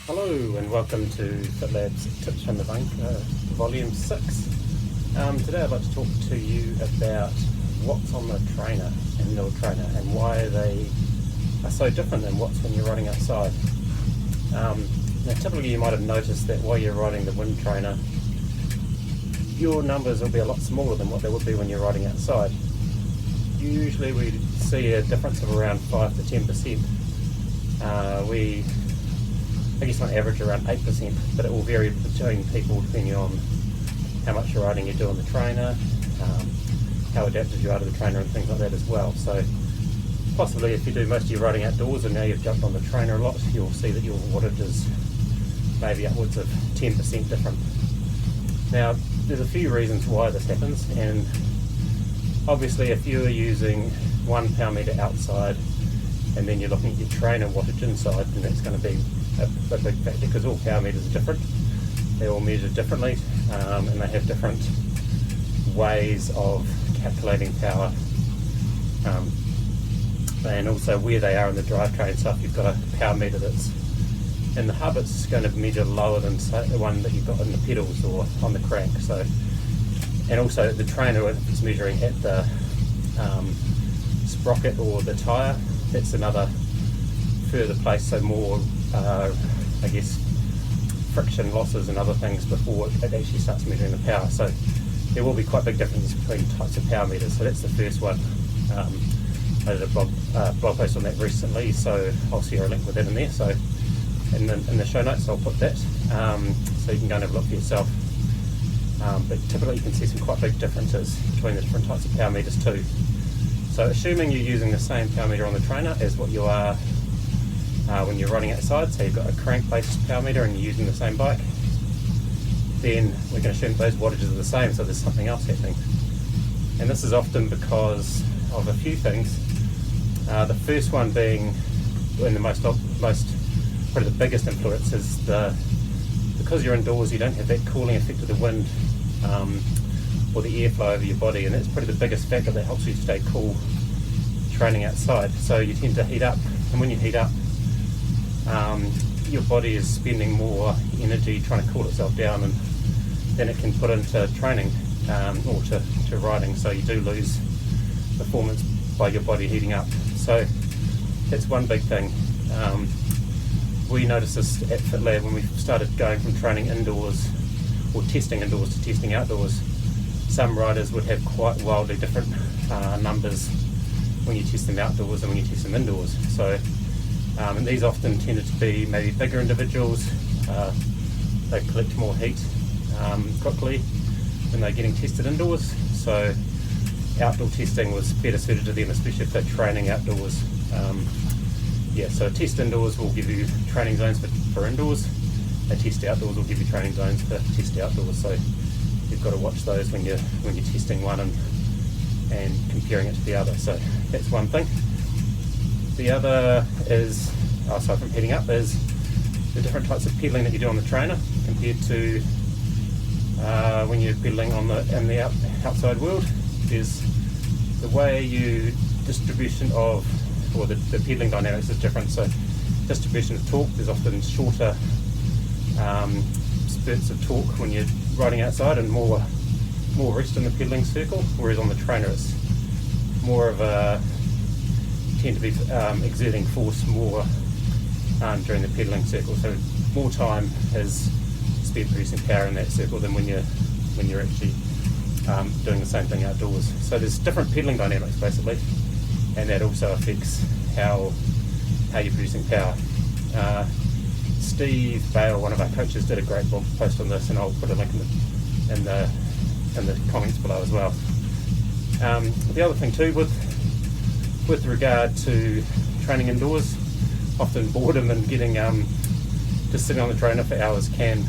Hello and welcome to FitLab's Tips from the Bank, Volume 6. Today I'd like to talk to you about what's on the trainer, indoor trainer, and why they are so different than what's when you're riding outside. Now typically you might have noticed that while you're riding the wind trainer, your numbers will be a lot smaller than what they would be when you're riding outside. Usually we see a difference of around 5 to 10%. I guess on average around 8%, but it will vary between people depending on how much riding you do on the trainer, how adapted you are to the trainer and things like that as well. So possibly if you do most of your riding outdoors and now you've jumped on the trainer a lot, you'll see that your wattage is maybe upwards of 10% different. Now there's a few reasons why this happens, and obviously if you're using 1 power meter outside and then you're looking at your trainer wattage inside, then that's going to be a big factor, because all power meters are different. They're all measured differently, and they have different ways of calculating power, and also where they are in the drivetrain. So if you've got a power meter that's in the hub, it's going to measure lower than the one that you've got in the pedals or on the crank. So, and also the trainer, if it's measuring at the sprocket or the tyre, that's another further place, so more I guess friction losses and other things before it actually starts measuring the power. So there will be quite a big difference between types of power meters. So that's the first one. I did a blog post on that recently, so I'll share a link with that in there. So in the show notes I'll put that, so you can go and have a look for yourself. But typically you can see some quite big differences between the different types of power meters too. So assuming you're using the same power meter on the trainer as what you are when you're riding outside, so you've got a crank-based power meter and you're using the same bike, then we can assume those wattages are the same, so there's something else happening. And this is often because of a few things. The first one being, and the most probably the biggest influence, is because you're indoors, you don't have that cooling effect of the wind or the airflow over your body, and that's probably the biggest factor that helps you stay cool training outside. So you tend to heat up, and when you heat up, your body is spending more energy trying to cool itself down, and then it can put into training or to riding, so you do lose performance by your body heating up. So that's one big thing. We noticed this at FitLab when we started going from training indoors or testing indoors to testing outdoors. Some riders would have quite wildly different numbers when you test them outdoors and when you test them indoors. So and these often tended to be maybe bigger individuals. They collect more heat quickly when they're getting tested indoors. So outdoor testing was better suited to them, especially if they're training outdoors. So a test indoors will give you training zones for indoors. A test outdoors will give you training zones for test outdoors. So you've got to watch those when you're testing one and comparing it to the other. So that's one thing. The other is, aside from heating up, is the different types of pedaling that you do on the trainer compared to when you're pedaling in the outside world. There's the way distribution of, or the pedaling dynamics is different. So distribution of torque, there's often shorter spurts of torque when you're riding outside and more rest in the pedaling circle, whereas on the trainer it's more of a tend to be exerting force more during the pedaling circle, so more time is spent producing power in that circle than when you're actually doing the same thing outdoors. So there's different pedaling dynamics basically, and that also affects how you're producing power. Steve Bale, one of our coaches, did a great blog post on this, and I'll put a link in the comments below as well. The other thing too with regard to training indoors, often boredom and getting just sitting on the trainer for hours can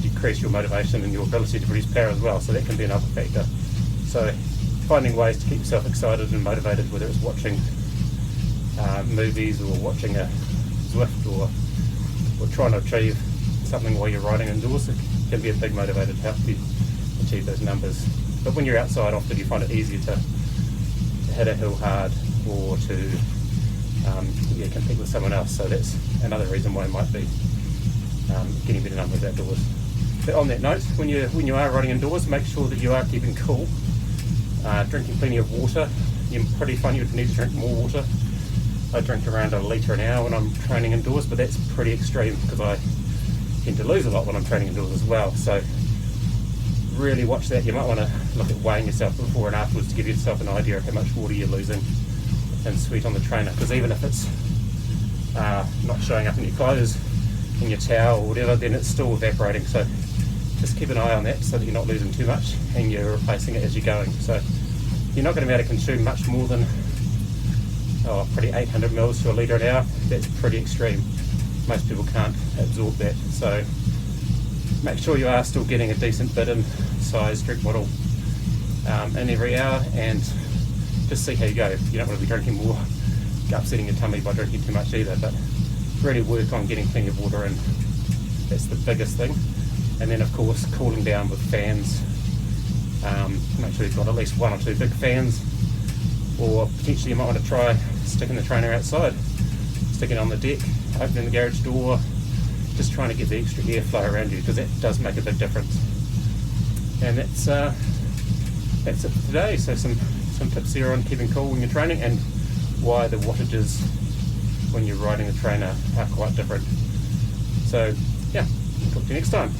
decrease your motivation and your ability to produce power as well. So that can be another factor. So finding ways to keep yourself excited and motivated, whether it's watching movies or watching a Zwift or trying to achieve something while you're riding indoors, it can be a big motivator to help you achieve those numbers. But when you're outside, often you find it easier to hit a hill hard or to compete with someone else. So that's another reason why it might be getting better numbers outdoors. But on that note, when you are riding indoors, make sure that you are keeping cool, drinking plenty of water. You're pretty funny, you need to drink more water. I drink around 1 litre an hour when I'm training indoors, but that's pretty extreme because I tend to lose a lot when I'm training indoors as well. So really watch that. You might want to look at weighing yourself before and afterwards to give yourself an idea of how much water you're losing in sweat on the trainer, because even if it's not showing up in your clothes, in your towel or whatever, then it's still evaporating. So just keep an eye on that so that you're not losing too much and you're replacing it as you're going. So you're not going to be able to consume much more than pretty 800 mils to 1 litre an hour. That's pretty extreme. Most people can't absorb that. So make sure you are still getting a decent bit in size drink bottle in every hour, and just see how you go. You don't want to be drinking more, upsetting your tummy by drinking too much either, but really work on getting plenty of water in. That's the biggest thing. And then of course cooling down with fans. Make sure you've got at least 1 or 2 big fans, or potentially you might want to try sticking the trainer outside, sticking it on the deck, opening the garage door, just trying to get the extra airflow around you, because that does make a big difference. And that's it for today. So some tips here on keeping cool when you're training, and why the wattages when you're riding the trainer are quite different. So yeah, talk to you next time.